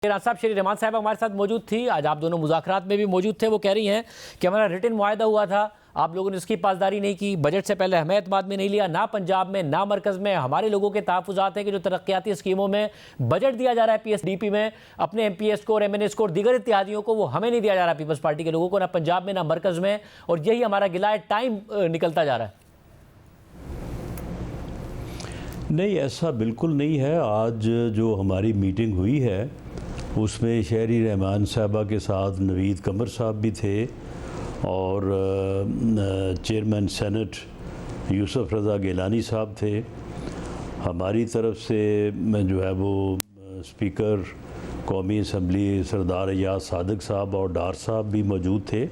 साहब श्री रहमान साहब हमारे साथ मौजूद थी। आज आप दोनों मुज़ाकरात में भी मौजूद थे। वो कह रही हैं कि हमारा रिटन मुआहदा हुआ था, आप लोगों ने उसकी पासदारी नहीं की, बजट से पहले हमें एतमाद में नहीं लिया, ना पंजाब में ना मरकज़ में। हमारे लोगों के तहफ़्फ़ुज़ात हैं कि जो तरक्याती स्कीमों में बजट दिया जा रहा है PSDP में अपने MPS को और MNS को और दीगर इत्तेहादियों को, वो हमें नहीं दिया जा रहा पीपल्स पार्टी के लोगों को, ना पंजाब में ना मरकज़ में। और यही हमारा गिला है, टाइम निकलता जा रहा है। नहीं, ऐसा बिल्कुल नहीं है। आज जो हमारी मीटिंग हुई है उसमें शहरी रहमान साहबा के साथ नवीद कमर साहब भी थे और चेयरमैन सेनेट यूसुफ रज़ा गिलानी साहब थे। हमारी तरफ से जो है वो स्पीकर कौमी असम्बली सरदार एजाज सादिक साहब और डार साहब भी मौजूद थे।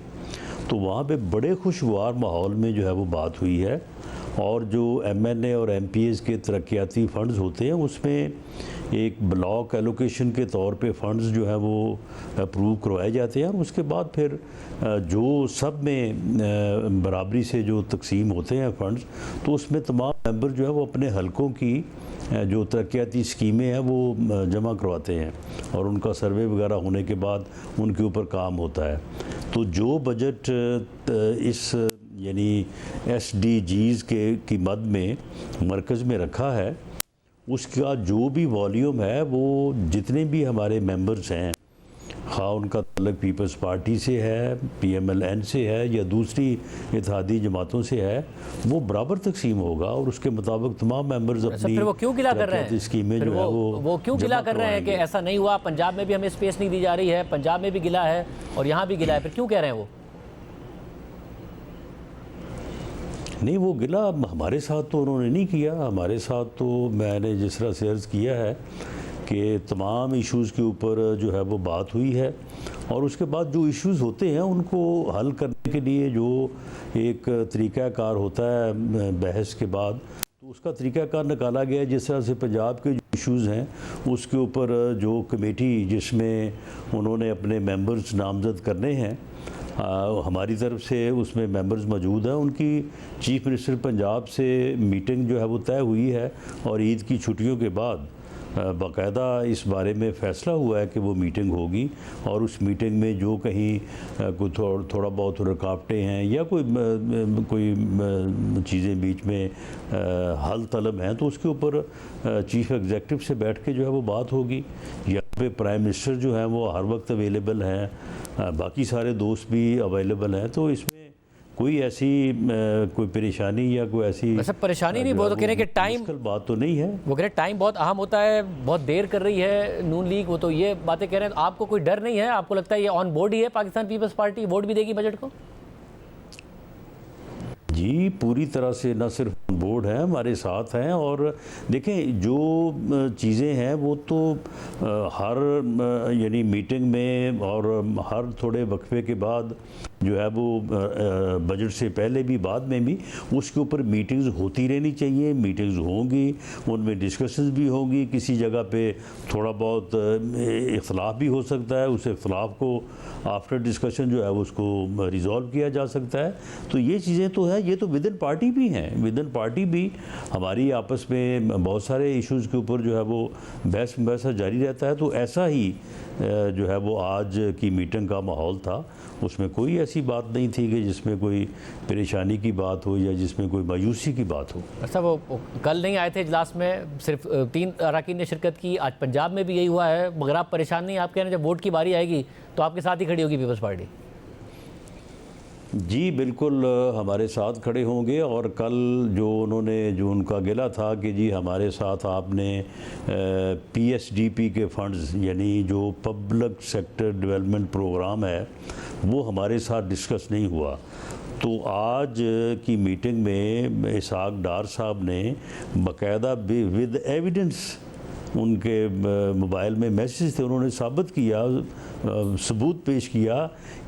तो वहाँ पे बड़े खुशगवार माहौल में जो है वो बात हुई है। और जो MNA और MPS के तरक्याती फ़ंड्स होते हैं उसमें एक ब्लॉक एलोकेशन के तौर पे फ़ंड्स जो है वो अप्रूव करवाए जाते हैं और उसके बाद फिर जो सब में बराबरी से जो तकसीम होते हैं फ़ंड्स, तो उसमें तमाम मेंबर जो है वो अपने हलकों की जो तरक्याती स्कीमें हैं वो जमा करवाते हैं और उनका सर्वे वगैरह होने के बाद उनके ऊपर काम होता है। तो जो बजट इस यानी SDGs की मद में मरकज़ में रखा है, उसका जो भी वॉल्यूम है वो जितने भी हमारे मेंबर्स हैं, हाँ उनका ताल्लुक पीपल्स पार्टी से है, PMLN से है या दूसरी इत्तेहादी जमातों से है, वो बराबर तकसीम होगा और उसके मुताबिक तमाम मेंबर्स अपनी फिर वो क्यों गिला कर रहे हैं स्कीमें जो है वो क्यों गिला कर रहे हैं कि ऐसा नहीं हुआ, पंजाब में भी हमें स्पेस नहीं दी जा रही है, पंजाब में भी गिला है और यहाँ भी गिला है, फिर क्यों कह रहे हैं वो? नहीं, वो गिला हमारे साथ तो उन्होंने नहीं किया। हमारे साथ तो मैंने जिस तरह से अर्ज़ किया है कि तमाम इश्यूज़ के ऊपर जो है वो बात हुई है और उसके बाद जो इश्यूज़ होते हैं उनको हल करने के लिए जो एक तरीक़ाकार होता है बहस के बाद, तो उसका तरीक़ाकार निकाला गया। जिस तरह से पंजाब के जो इश्यूज़ हैं उसके ऊपर जो कमेटी जिसमें उन्होंने अपने मेंबर्स नामज़द करने हैं, हमारी तरफ से उसमें मेंबर्स मौजूद हैं। उनकी चीफ मिनिस्टर पंजाब से मीटिंग जो है वो तय हुई है और ईद की छुट्टियों के बाद बाकायदा इस बारे में फ़ैसला हुआ है कि वो मीटिंग होगी और उस मीटिंग में जो कहीं कोई थोड़ा बहुत रुकावटें हैं या कोई चीज़ें बीच में हल तलब हैं, तो उसके ऊपर चीफ एग्जेक्टिव से बैठ के जो है वो बात होगी। यहाँ पे प्राइम मिनिस्टर जो हैं वो हर वक्त अवेलेबल हैं, बाकी सारे दोस्त भी अवेलेबल हैं। तो इसमें कोई ऐसी कोई परेशानी या कोई ऐसी परेशानी नहीं, वो तो कह रहे हैं कि टाइम बात तो नहीं है। वो कह रहे हैं टाइम बहुत अहम होता है, बहुत देर कर रही है नून लीग, वो तो ये बातें कह रहे हैं। तो आपको कोई डर नहीं है? आपको लगता है ये ऑन बोर्ड ही है, पाकिस्तान पीपल्स पार्टी वोट भी देगी बजट को? जी, पूरी तरह से न सिर्फ बोर्ड है, हमारे साथ हैं। और देखें जो चीज़ें हैं वो तो हर यानी मीटिंग में और हर थोड़े वक्फे के बाद जो है वो बजट से पहले भी बाद में भी उसके ऊपर मीटिंग्स होती रहनी चाहिए। मीटिंग्स होंगी, उनमें डिस्कशंस भी होंगी, किसी जगह पे थोड़ा बहुत इख्तलाफ भी हो सकता है, उस इख्तलाफ को आफ्टर डिस्कशन जो है उसको रिज़ॉल्व किया जा सकता है। तो ये चीज़ें तो है, ये तो विद इन पार्टी भी हैं। विद इन पार्टी भी हमारी आपस में बहुत सारे इश्यूज़ के ऊपर जो है वो बहस मुबासा जारी रहता है। तो ऐसा ही जो है वो आज की मीटिंग का माहौल था, उसमें कोई ऐसी बात नहीं थी कि जिसमें कोई परेशानी की बात हो या जिसमें कोई मायूसी की बात हो। अच्छा, वो कल नहीं आए थे इजलास में, सिर्फ 3 अरकान ने शिरकत की। आज पंजाब में भी यही हुआ है, मगर आप परेशान नहीं? आप कह रहे हैं जब वोट की बारी आएगी तो आपके साथ ही खड़ी होगी पीपल्स पार्टी? जी बिल्कुल, हमारे साथ खड़े होंगे। और कल जो उनका गिला था कि जी हमारे साथ आपने PSDP के फंड्स यानी जो पब्लिक सेक्टर डेवलपमेंट प्रोग्राम है वो हमारे साथ डिस्कस नहीं हुआ। तो आज की मीटिंग में इसहाक डार साहब ने बाकायदा विद एविडेंस, उनके मोबाइल में मैसेज थे, उन्होंने साबित किया, सबूत पेश किया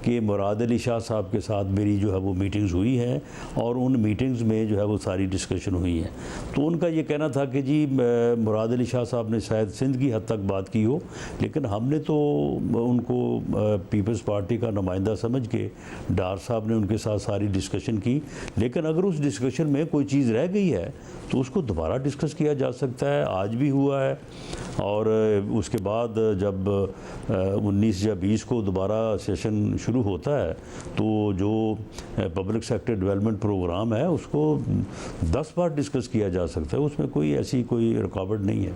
कि मुराद अली शाह साहब के साथ मेरी जो है वो मीटिंग्स हुई हैं और उन मीटिंग्स में जो है वो सारी डिस्कशन हुई है। तो उनका ये कहना था कि जी मुराद अली शाह साहब ने शायद सिंध की हद तक बात की हो, लेकिन हमने तो उनको पीपल्स पार्टी का नुमाइंदा समझ के डार साहब ने उनके साथ सारी डिस्कशन की। लेकिन अगर उस डिस्कशन में कोई चीज़ रह गई है तो उसको दोबारा डिस्कस किया जा सकता है। आज भी हुआ है, और उसके बाद जब 19 या 20 को दोबारा सेशन शुरू होता है तो जो पब्लिक सेक्टर डेवलपमेंट प्रोग्राम है उसको 10 बार डिस्कस किया जा सकता है, उसमें कोई ऐसी कोई रुकावट नहीं है।